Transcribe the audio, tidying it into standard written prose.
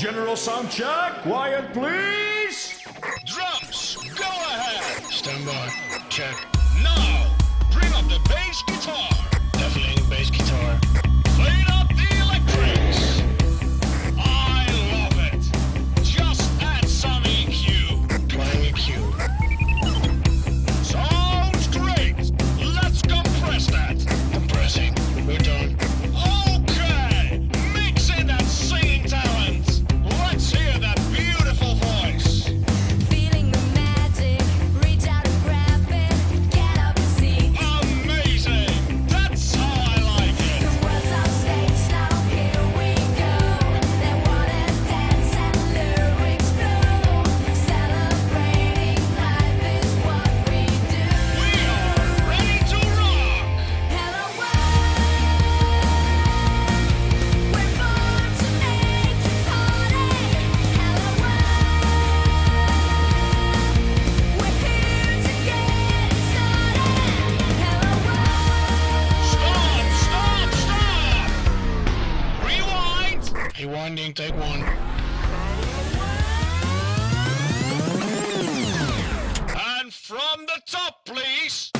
General sound check. Quiet, please. Drums, go ahead. Stand by. Check. Now, bring up the bass guitar. Definitely bass guitar. Play up the electrics. I love it. Just add some EQ. Playing EQ. Sounds great. Let's compress that. Compressing. We're done. Okay. Mix in that singing talent. Let's hear that beautiful voice. Feeling the magic, reach out and grab it, get up and see. Amazing. That's how I like The it. world's our stage now, here we go. They wanna dance and lyrics flow. Celebrating life is what we do. We are ready to rock. Hello world, we're born to make you party. Hello world, we're here to get it started. Hello world. Stop. Rewind. Rewinding, take one. And from the top, please.